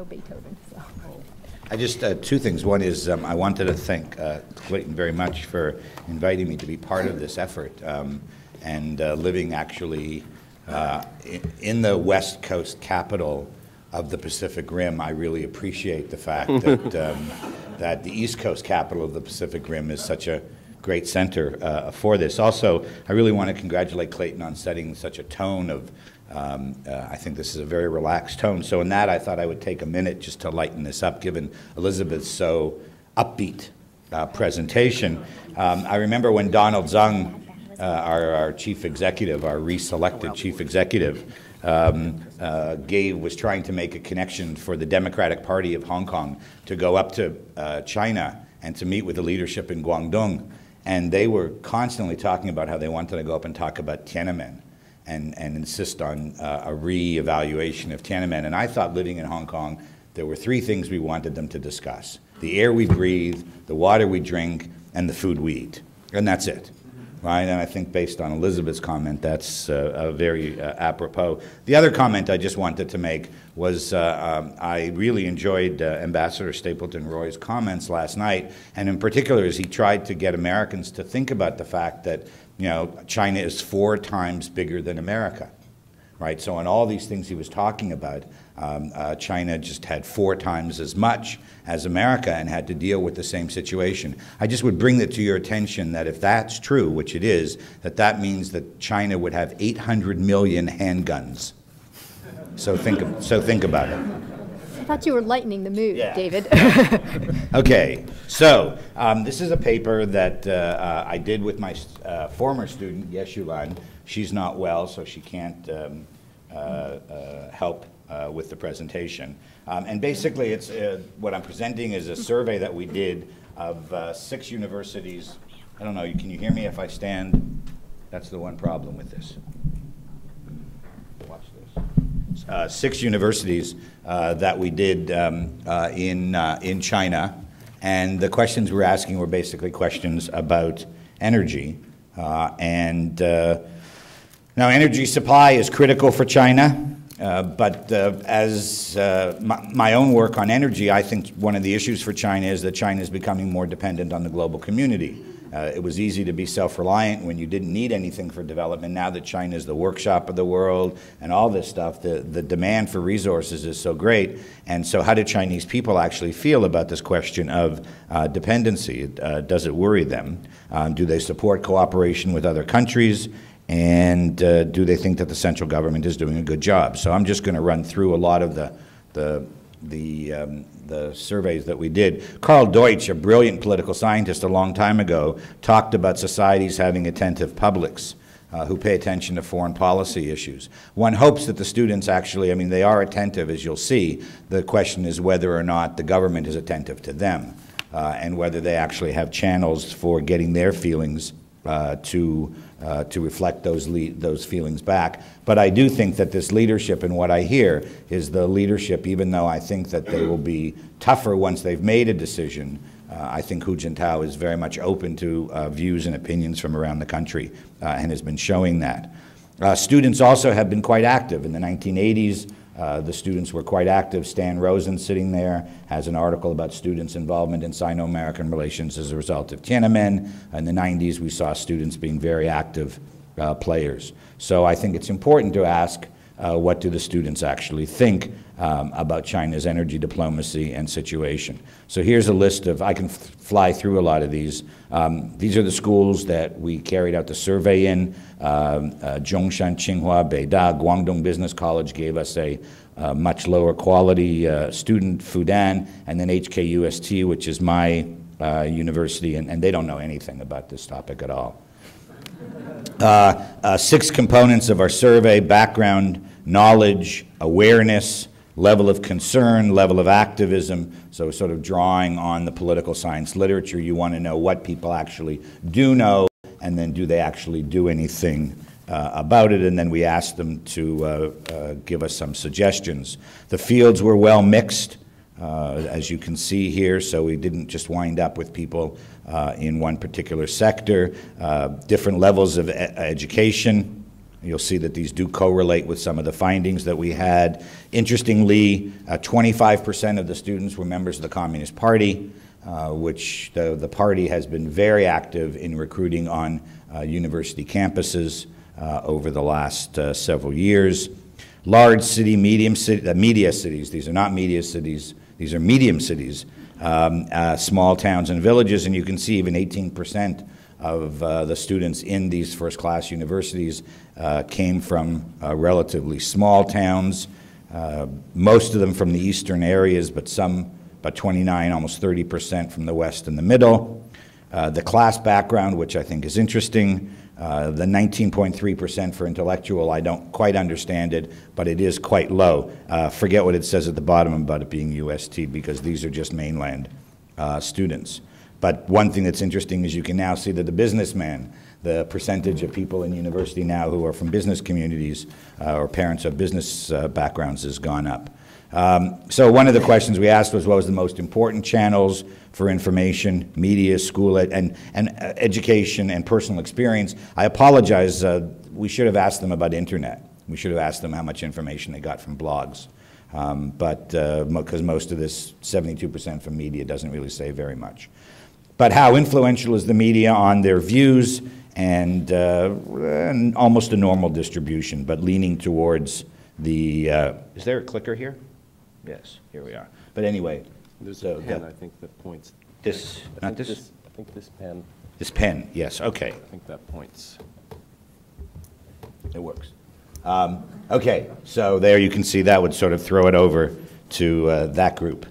Beethoven. So. I just, two things. One is I wanted to thank Clayton very much for inviting me to be part of this effort. And living actually in the West Coast capital of the Pacific Rim, I really appreciate the fact that, that the East Coast capital of the Pacific Rim is such a great center for this. Also, I really want to congratulate Clayton on setting such a tone of, I think this is a very relaxed tone. So in that, I thought I would take a minute just to lighten this up, given Elizabeth's so upbeat presentation. I remember when Donald Zung, our chief executive, our reselected chief executive, was trying to make a connection for the Democratic Party of Hong Kong to go up to China and to meet with the leadership in Guangdong. And they were constantly talking about how they wanted to go up and talk about Tiananmen and insist on a re-evaluation of Tiananmen. And I thought, living in Hong Kong, there were three things we wanted them to discuss: the air we breathe, the water we drink, and the food we eat. And that's it. Right, and I think based on Elizabeth's comment, that's very apropos. The other comment I just wanted to make was I really enjoyed Ambassador Stapleton Roy's comments last night, and in particular as he tried to get Americans to think about the fact that, you know, China is 4 times bigger than America. Right, so on all these things he was talking about, China just had 4 times as much as America and had to deal with the same situation. I just would bring it to your attention that if that's true, which it is, that means that China would have 800 million handguns. So think about it. I thought you were lightening the mood, yeah. David. Okay, so this is a paper that I did with my former student, Yeshulan. She's not well, so she can't help with the presentation. And basically, it's what I'm presenting is a survey that we did of 6 universities. I don't know, can you hear me if I stand? That's the one problem with this. Watch this. 6 universities that we did in China. And the questions we're asking were basically questions about energy. Now, energy supply is critical for China, but as my own work on energy, I think one of the issues for China is that China is becoming more dependent on the global community. It was easy to be self-reliant when you didn't need anything for development. Now that China is the workshop of the world and all this stuff, the demand for resources is so great. And so how do Chinese people actually feel about this question of dependency? Does it worry them? Do they support cooperation with other countries? And do they think that the central government is doing a good job? So I'm just going to run through a lot of the surveys that we did. Karl Deutsch, a brilliant political scientist a long time ago, talked about societies having attentive publics who pay attention to foreign policy issues. One hopes that the students actually, I mean, they are attentive, as you'll see. The question is whether or not the government is attentive to them and whether they actually have channels for getting their feelings to reflect those feelings back. But I do think that this leadership, and what I hear is the leadership, even though I think that they will be tougher once they've made a decision, I think Hu Jintao is very much open to views and opinions from around the country and has been showing that. Students also have been quite active. In the 1980s, the students were quite active. Stan Rosen, sitting there, has an article about students' involvement in Sino-American relations as a result of Tiananmen. In the 90s, we saw students being very active players. So I think it's important to ask, what do the students actually think about China's energy diplomacy and situation? So here's a list of, I can fly through a lot of these. These are the schools that we carried out the survey in. Zhongshan, Tsinghua, Beida, Guangdong Business College gave us a much lower quality student, Fudan, and then HKUST, which is my university, and they don't know anything about this topic at all. 6 components of our survey: background, knowledge, awareness, level of concern, level of activism. So sort of drawing on the political science literature, you want to know what people actually do know, and then do they actually do anything about it, and then we asked them to give us some suggestions. The fields were well mixed, as you can see here, so we didn't just wind up with people in one particular sector. Different levels of education, You'll see that these do correlate with some of the findings that we had. Interestingly, 25% of the students were members of the Communist Party, which the party has been very active in recruiting on university campuses over the last several years. Large city, medium city, media cities, these are not media cities, these are medium cities, small towns and villages, and you can see even 18% of the students in these first-class universities came from relatively small towns, most of them from the eastern areas, but some, about 29, almost 30% from the west and the middle. The class background, which I think is interesting, the 19.3% for intellectual, I don't quite understand it, but it is quite low. Forget what it says at the bottom about it being UST, because these are just mainland students. But one thing that's interesting is you can now see that the businessman, the percentage of people in university now who are from business communities or parents of business backgrounds has gone up. So one of the questions we asked was, what was the most important channels for information, media, school, and education and personal experience? I apologize, we should have asked them about internet. We should have asked them how much information they got from blogs. Because most of this, 72% from media, doesn't really say very much. But how influential is the media on their views, and almost a normal distribution, but leaning towards the, is there a clicker here? Yes, here we are. But anyway. There's a pen, I think, that points. This, not this? I think this pen. This pen, yes, okay. I think that points. It works. Okay, so there you can see that would sort of throw it over to that group.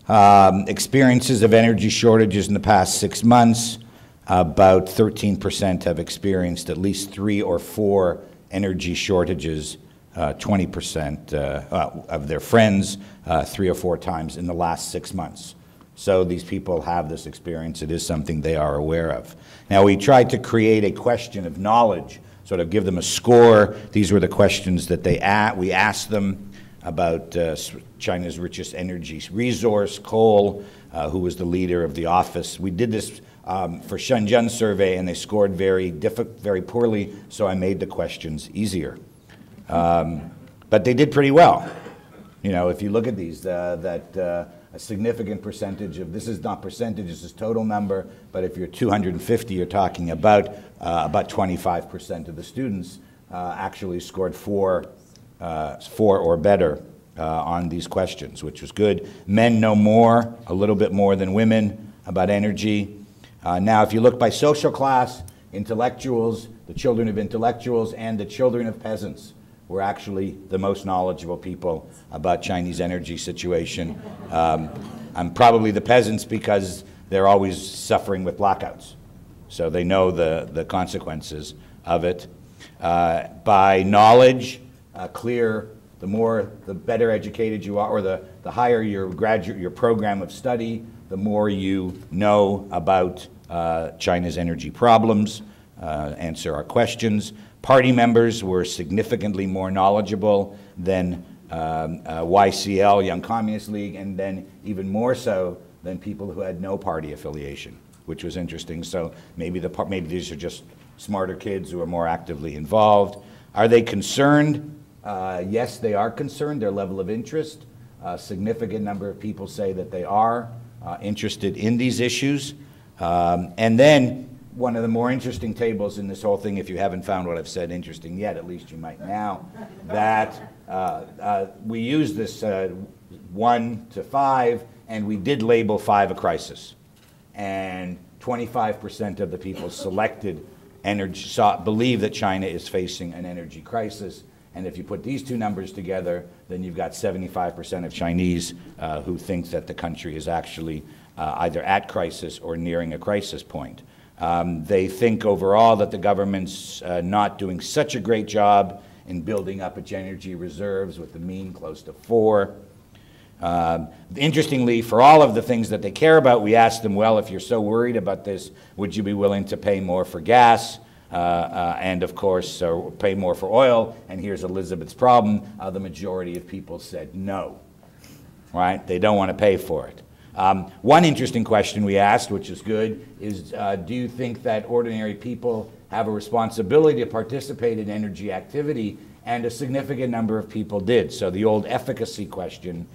Experiences of energy shortages in the past 6 months. About 13% have experienced at least 3 or 4 energy shortages, 20% of their friends 3 or 4 times in the last 6 months. So these people have this experience. It is something they are aware of. Now, we tried to create a question of knowledge, sort of give them a score. These were the questions that we asked them about China's richest energy resource, coal, who was the leader of the office. We did this for Shenzhen survey, and they scored very poorly, so I made the questions easier. But they did pretty well. You know, if you look at these, a significant percentage of, this is not percentage, this is total number, but if you're 250, you're talking about 25% of the students actually scored 4 or better on these questions, which was good. Men know more, a little bit more than women, about energy. Now, if you look by social class, intellectuals, the children of intellectuals, and the children of peasants were actually the most knowledgeable people about Chinese energy situation. I'm probably the peasants because they're always suffering with blackouts. So they know the consequences of it. By knowledge, the better educated you are, or the higher your program of study, the more you know about China's energy problems, answer our questions. Party members were significantly more knowledgeable than YCL, Young Communist League, and then even more so than people who had no party affiliation, which was interesting. So maybe these are just smarter kids who are more actively involved. Are they concerned? Yes, they are concerned. Their level of interest. A significant number of people say that they are interested in these issues. And then one of the more interesting tables in this whole thing, if you haven't found what I've said interesting yet, at least you might now, that we use this 1 to 5, and we did label 5 a crisis. And 25% of the people selected believe that China is facing an energy crisis. And if you put these two numbers together, then you've got 75% of Chinese who think that the country is actually either at crisis or nearing a crisis point. They think overall that the government's not doing such a great job in building up its energy reserves, with the mean close to 4. Interestingly, for all of the things that they care about, we asked them, well, if you're so worried about this, would you be willing to pay more for gas? And of course, pay more for oil? And here's Elizabeth's problem. The majority of people said no, right? They don't want to pay for it. One interesting question we asked, which is good, is do you think that ordinary people have a responsibility to participate in energy activity, and a significant number of people did. So the old efficacy question,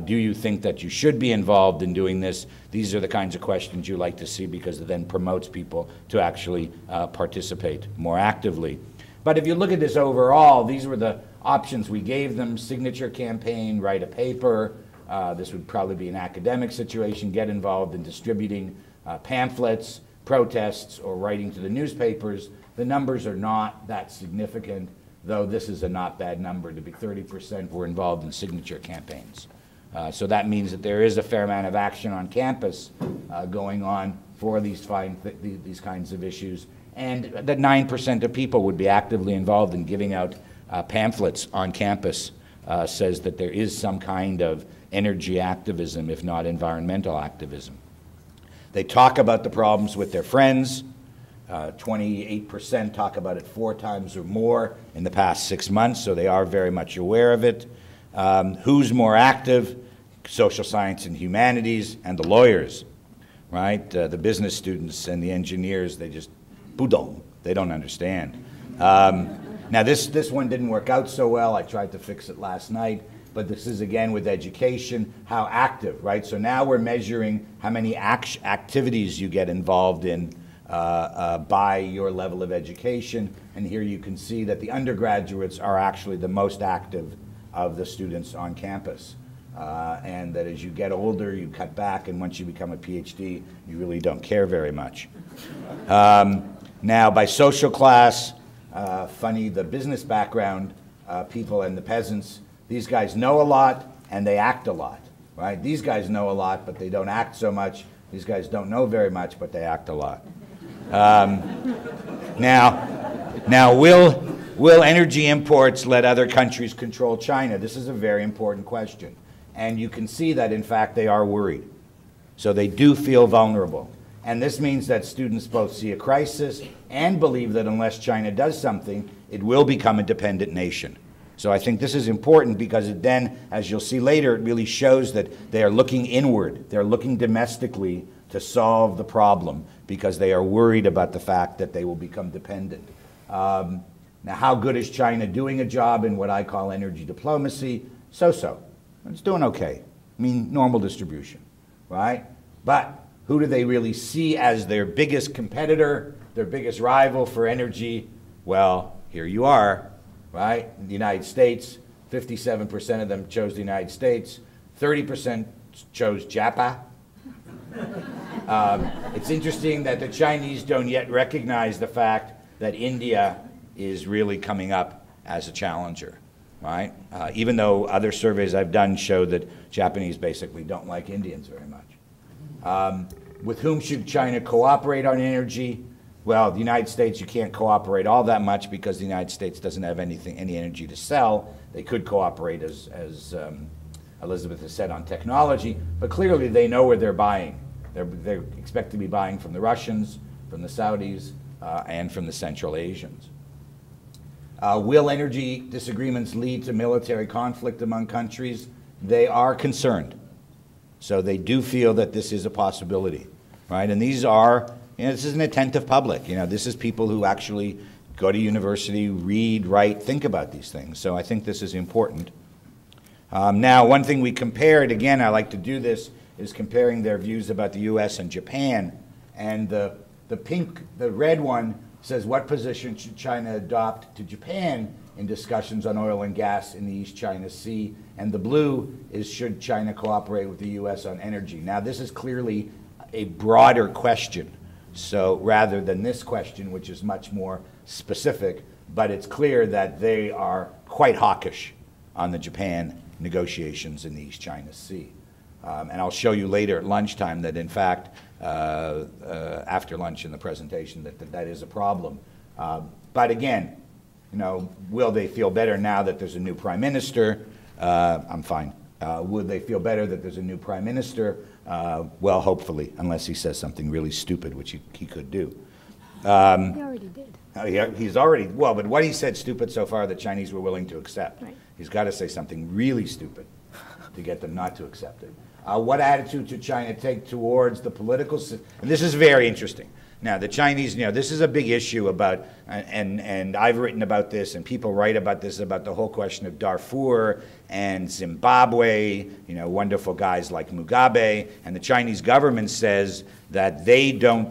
do you think that you should be involved in doing this? These are the kinds of questions you like to see, because it then promotes people to actually participate more actively. But if you look at this overall, these were the options we gave them: signature campaign, write a paper. This would probably be an academic situation: get involved in distributing pamphlets, protests, or writing to the newspapers. The numbers are not that significant, though this is a not bad number to be 30% were involved in signature campaigns. So that means that there is a fair amount of action on campus going on for these kinds of issues, and that 9% of people would be actively involved in giving out pamphlets on campus says that there is some kind of energy activism, if not environmental activism. They talk about the problems with their friends. 28% talk about it 4 times or more in the past 6 months, so they are very much aware of it. Who's more active? Social science and humanities, and the lawyers, right? The business students and the engineers, they just, budong, they don't understand. Now this one didn't work out so well. I tried to fix it last night, but this is again with education, how active, right? So now we're measuring how many activities you get involved in by your level of education, and here you can see that the undergraduates are actually the most active of the students on campus. And that as you get older, you cut back, and once you become a PhD, you really don't care very much. Now, by social class, funny, the business background people and the peasants, these guys know a lot and they act a lot, right? These guys know a lot, but they don't act so much. These guys don't know very much, but they act a lot. Now, will energy imports let other countries control China? This is a very important question. And you can see that, in fact, they are worried. So they do feel vulnerable. And this means that students both see a crisis and believe that unless China does something, it will become a dependent nation. So I think this is important, because it then, as you'll see later, it really shows that they are looking inward. They're looking domestically to solve the problem, because they are worried about the fact that they will become dependent. Now, how good is China doing a job in what I call energy diplomacy? So-so. It's doing okay. I mean, normal distribution, right? But who do they really see as their biggest competitor, their biggest rival for energy? Well, here you are, right? In the United States, 57% of them chose the United States, 30% chose Japan. It's interesting that the Chinese don't yet recognize the fact that India is really coming up as a challenger, right? Even though other surveys I've done show that Japanese basically don't like Indians very much. With whom should China cooperate on energy? Well, the United States, you can't cooperate all that much, because the United States doesn't have any energy to sell. They could cooperate, as Elizabeth has said, on technology, but clearly they know where they're buying. They expect to be buying from the Russians, from the Saudis, and from the Central Asians. Will energy disagreements lead to military conflict among countries? They are concerned. So they do feel that this is a possibility, right? And these are, this is an attentive public. This is people who actually go to university, read, write, think about these things. So I think this is important. Now, one thing we compared, again, I like to do this, is comparing their views about the US and Japan. And the red one says, what position should China adopt to Japan in discussions on oil and gas in the East China Sea? And the blue is, should China cooperate with the US on energy? Now, this is clearly a broader question, so rather than this question, which is much more specific, but it's clear that they are quite hawkish on the Japan negotiations in the East China Sea. And I'll show you later at lunchtime that, in fact, after lunch in the presentation, that is a problem. But again, will they feel better now that there's a new prime minister? I'm fine. Would they feel better that there's a new prime minister? Well, hopefully, unless he says something really stupid, which he could do. He already did. He's already, well, but what he said stupid so far, the Chinese were willing to accept. Right. He's got to say something really stupid to get them not to accept it. What attitude should China take towards the political system? And this is very interesting. Now, the Chinese, this is a big issue about, and I've written about this, and people write about this, about the whole question of Darfur and Zimbabwe, wonderful guys like Mugabe, and the Chinese government says that they don't,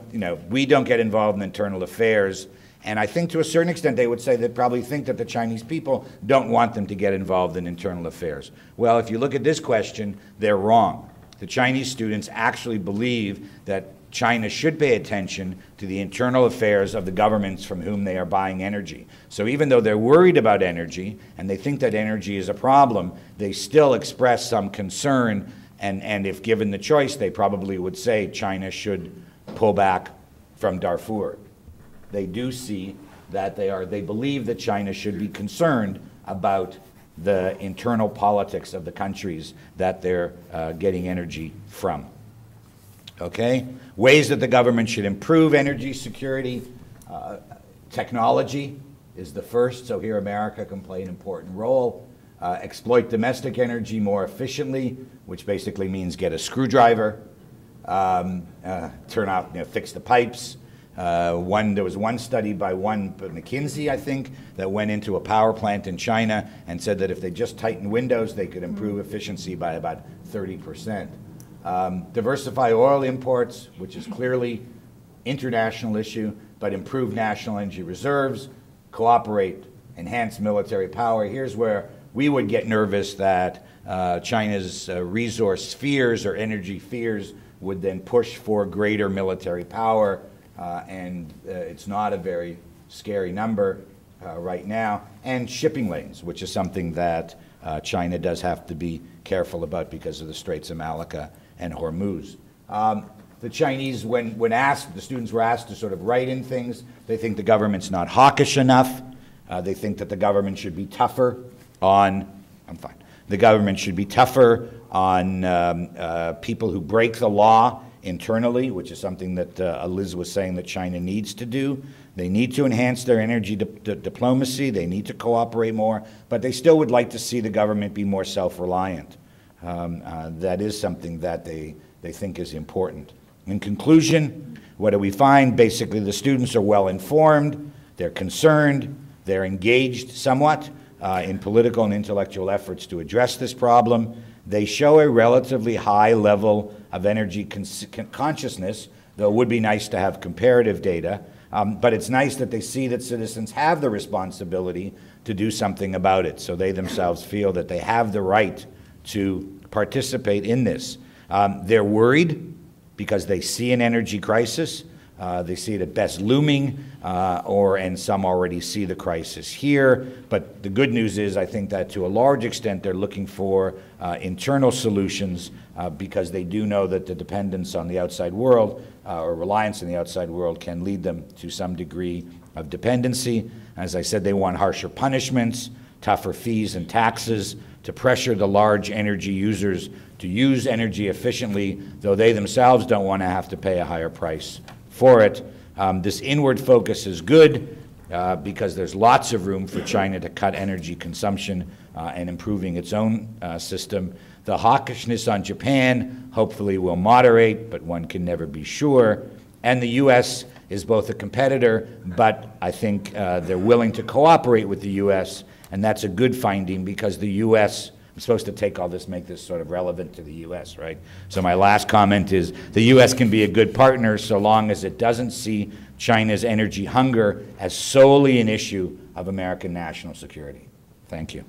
we don't get involved in internal affairs. And I think to a certain extent they would say they probably think that the Chinese people don't want them to get involved in internal affairs. Well, if you look at this question, they're wrong. The Chinese students actually believe that China should pay attention to the internal affairs of the governments from whom they are buying energy. So even though they're worried about energy and they think that energy is a problem, they still express some concern, and if given the choice, they probably would say China should pull back from Darfur. They do see that they believe that China should be concerned about the internal politics of the countries that they're getting energy from. Okay? Ways that the government should improve energy security. Technology is the first, so here America can play an important role. Exploit domestic energy more efficiently, which basically means get a screwdriver, turn off, fix the pipes. There was one study by McKinsey, I think, that went into a power plant in China and said that if they just tightened windows, they could improve efficiency by about 30%. Diversify oil imports, which is clearly international issue, but improve national energy reserves, cooperate, enhance military power. Here's where we would get nervous that China's resource fears or energy fears would then push for greater military power, and it's not a very scary number right now. And shipping lanes, which is something that China does have to be careful about because of the Straits of Malacca and Hormuz. The Chinese, when asked, the students were asked to sort of write in things, they think the government's not hawkish enough. They think that the government should be tougher on, the government should be tougher on people who break the law internally, which is something that Liz was saying that China needs to do. They need to enhance their energy diplomacy. They need to cooperate more, but they still would like to see the government be more self-reliant. That is something that they think is important. In conclusion, what do we find? Basically, the students are well informed, they're concerned, they're engaged somewhat in political and intellectual efforts to address this problem. They show a relatively high level of energy consciousness, though it would be nice to have comparative data. But it's nice that they see that citizens have the responsibility to do something about it, so they themselves feel that they have the right to participate in this. They're worried because they see an energy crisis. They see it at best looming, and some already see the crisis here. But the good news is, I think that to a large extent they're looking for internal solutions because they do know that the dependence on the outside world or reliance on the outside world can lead them to some degree of dependency. As I said, they want harsher punishments, tougher fees and taxes to pressure the large energy users to use energy efficiently, though they themselves don't want to have to pay a higher price for it. This inward focus is good because there's lots of room for China to cut energy consumption and improving its own system. The hawkishness on Japan hopefully will moderate, but one can never be sure. And the U.S. is both a competitor, but I think they're willing to cooperate with the U.S., and that's a good finding because the U.S., I'm supposed to take all this, make this sort of relevant to the U.S., right? So my last comment is the U.S. can be a good partner so long as it doesn't see China's energy hunger as solely an issue of American national security. Thank you.